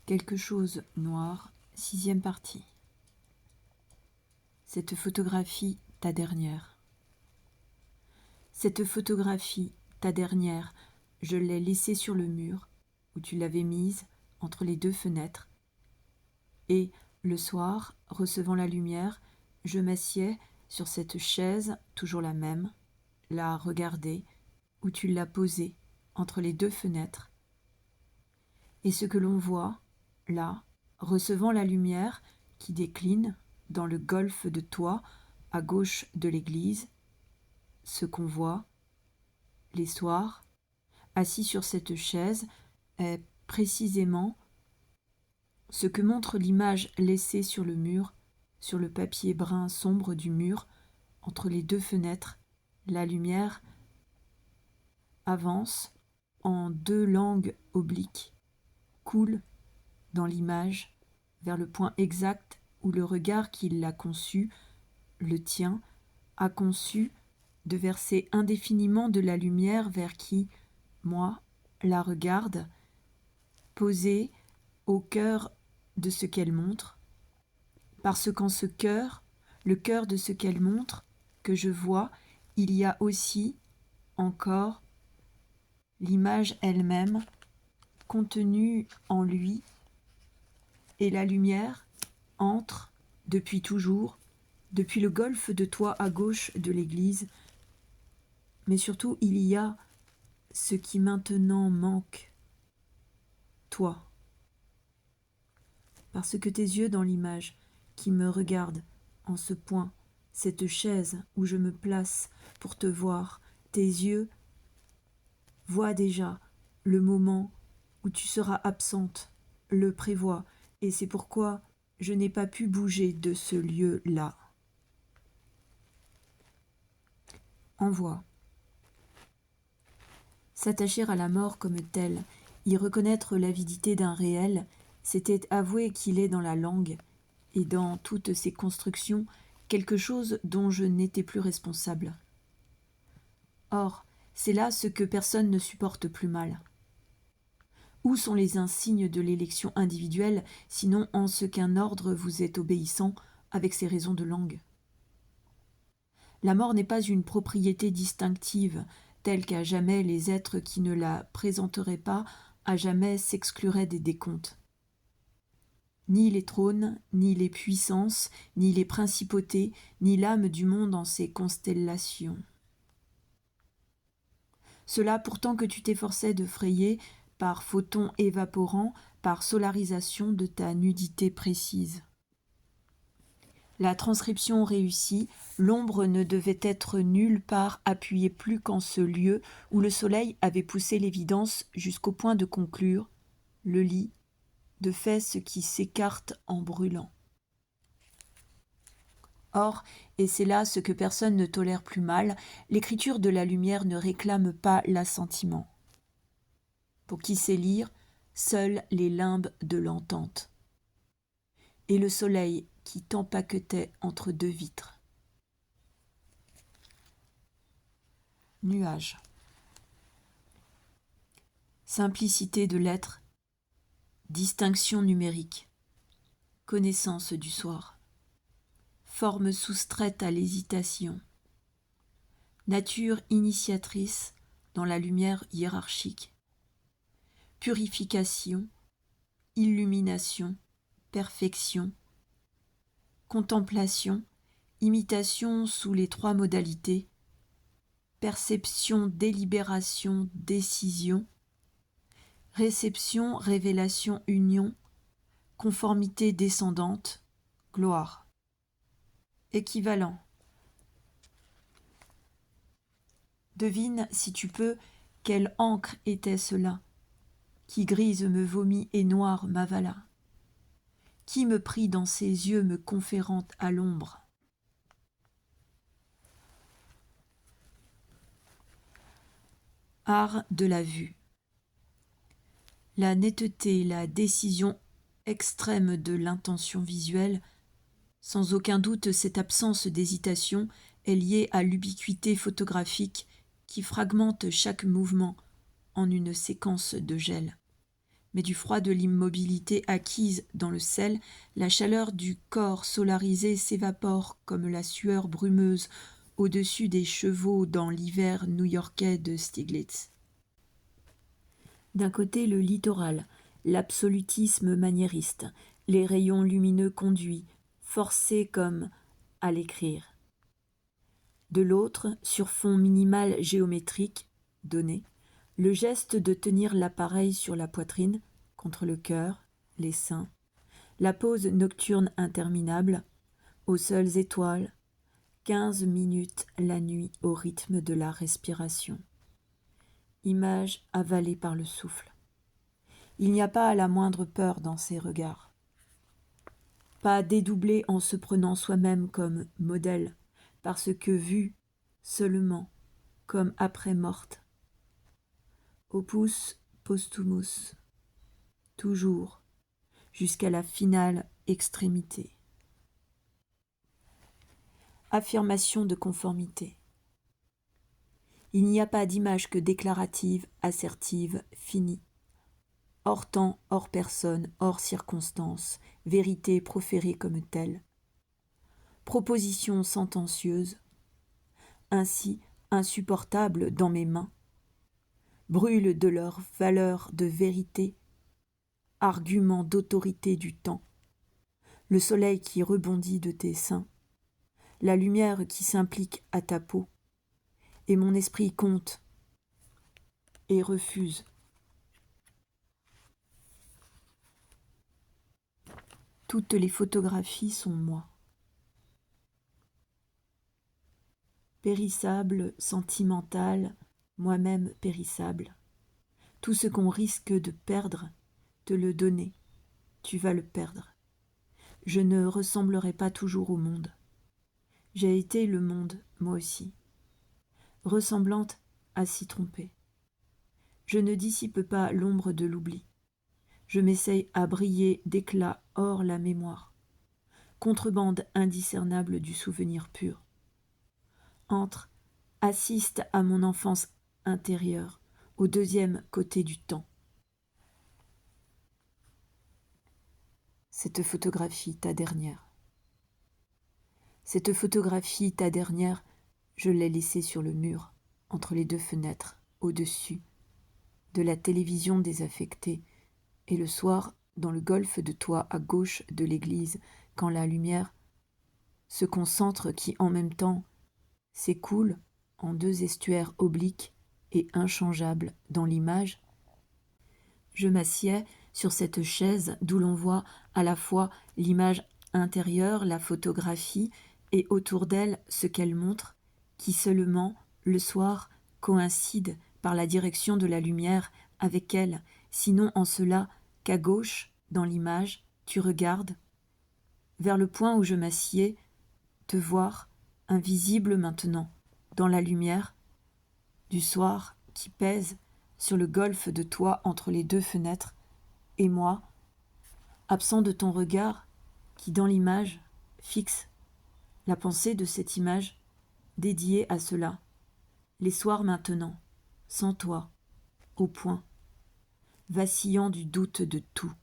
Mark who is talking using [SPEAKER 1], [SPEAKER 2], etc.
[SPEAKER 1] Quelque chose noir, 6e partie. Cette photographie, ta dernière. Cette photographie, ta dernière, je l'ai laissée sur le mur, où tu l'avais mise, entre les 2 fenêtres. Et, le soir, recevant la lumière, je m'assieds sur cette chaise, toujours la même, la regarder, où tu l'as posée, entre les 2 fenêtres. Et ce que l'on voit, là, recevant la lumière qui décline dans le golfe de toit à gauche de l'église, ce qu'on voit, les soirs, assis sur cette chaise, est précisément ce que montre l'image laissée sur le mur, sur le papier brun sombre du mur, entre les 2 fenêtres. La lumière avance en 2 langues obliques, coule dans l'image vers le point exact où le regard qui l'a conçu, le tien, a conçu de verser indéfiniment de la lumière vers qui, moi, la regarde, posée au cœur de ce qu'elle montre, parce qu'en ce cœur, le cœur de ce qu'elle montre, que je vois, il y a aussi, encore, l'image elle-même, contenue en lui, et la lumière entre, depuis toujours, depuis le golfe de toit à gauche de l'église, mais surtout il y a ce qui maintenant manque, toi. Parce que tes yeux dans l'image, qui me regardent en ce point, cette chaise où je me place pour te voir, tes yeux voient déjà le moment où tu seras absente, le prévoient, et c'est pourquoi je n'ai pas pu bouger de ce lieu-là. Envoi. S'attacher à la mort comme telle, y reconnaître l'avidité d'un réel, c'était avouer qu'il est dans la langue, et dans toutes ses constructions, quelque chose dont je n'étais plus responsable. Or, c'est là ce que personne ne supporte plus mal. Où sont les insignes de l'élection individuelle, sinon en ce qu'un ordre vous est obéissant avec ses raisons de langue? La mort n'est pas une propriété distinctive, telle qu'à jamais les êtres qui ne la présenteraient pas à jamais s'excluraient des décomptes. Ni les trônes, ni les puissances, ni les principautés, ni l'âme du monde en ses constellations. Cela pourtant que tu t'efforçais de frayer par photons évaporants, par solarisation de ta nudité précise. La transcription réussie, l'ombre ne devait être nulle part appuyée plus qu'en ce lieu où le soleil avait poussé l'évidence jusqu'au point de conclure, le lit, de fait ce qui s'écarte en brûlant. Or, et c'est là ce que personne ne tolère plus mal, l'écriture de la lumière ne réclame pas l'assentiment. Pour qui sait lire, seuls les limbes de l'entente. Et le soleil qui t'empaquetait entre 2 vitres. Nuage. Simplicité de l'être, distinction numérique, connaissance du soir, forme soustraite à l'hésitation, nature initiatrice dans la lumière hiérarchique, purification, illumination, perfection, contemplation, imitation sous les 3 modalités, perception, délibération, décision, réception, révélation, union, conformité descendante, gloire. Équivalent. Devine, si tu peux, quelle encre était cela, qui grise me vomit et noire m'avala, qui me prit dans ses yeux me conférant à l'ombre. Art de la vue. La netteté, la décision extrême de l'intention visuelle, sans aucun doute cette absence d'hésitation est liée à l'ubiquité photographique qui fragmente chaque mouvement en une séquence de gel. mais du froid de l'immobilité acquise dans le sel, la chaleur du corps solarisé s'évapore comme la sueur brumeuse au-dessus des chevaux dans l'hiver new-yorkais de Stiglitz. D'un côté, le littoral, l'absolutisme maniériste, les rayons lumineux conduits, forcés comme à l'écrire. De l'autre, sur fond minimal géométrique, donné, le geste de tenir l'appareil sur la poitrine, contre le cœur, les seins, la pause nocturne interminable, aux seules étoiles, 15 minutes la nuit au rythme de la respiration. Image avalée par le souffle. Il n'y a pas la moindre peur dans ces regards. Pas dédoublé en se prenant soi-même comme modèle, parce que vue seulement comme après morte. Opus posthumus, toujours, jusqu'à la finale extrémité. Affirmation de conformité. Il n'y a pas d'image que déclarative, assertive, finie. Hors temps, hors personne, hors circonstance, vérité proférée comme telle. Proposition sentencieuse, ainsi insupportable dans mes mains, brûle de leur valeur de vérité, argument d'autorité du temps, le soleil qui rebondit de tes seins, la lumière qui s'implique à ta peau, et mon esprit compte et refuse. Toutes les photographies sont moi. Périssable, sentimental, moi-même périssable. Tout ce qu'on risque de perdre, te le donner, tu vas le perdre. Je ne ressemblerai pas toujours au monde. J'ai été le monde, moi aussi. Ressemblante à s'y tromper. Je ne dissipe pas l'ombre de l'oubli. Je m'essaye à briller d'éclat hors la mémoire. Contrebande indiscernable du souvenir pur. Entre, assiste à mon enfance intérieure, au deuxième côté du temps. Cette photographie, ta dernière. Cette photographie, ta dernière, je l'ai laissée sur le mur, entre les deux fenêtres, au-dessus, de la télévision désaffectée, et le soir, dans le golfe de toit à gauche de l'église, quand la lumière se concentre qui en même temps s'écoule en deux estuaires obliques et inchangeables dans l'image, je m'assieds sur cette chaise d'où l'on voit à la fois l'image intérieure, la photographie, et autour d'elle ce qu'elle montre, qui seulement, le soir, coïncide par la direction de la lumière avec elle, sinon en cela qu'à gauche, dans l'image, tu regardes, vers le point où je m'assieds, te voir, invisible maintenant, dans la lumière du soir qui pèse sur le golfe de toit entre les deux fenêtres, et moi, absent de ton regard, qui dans l'image fixe la pensée de cette image dédiée à cela, les soirs maintenant, sans toi, au point, vacillant du doute de tout.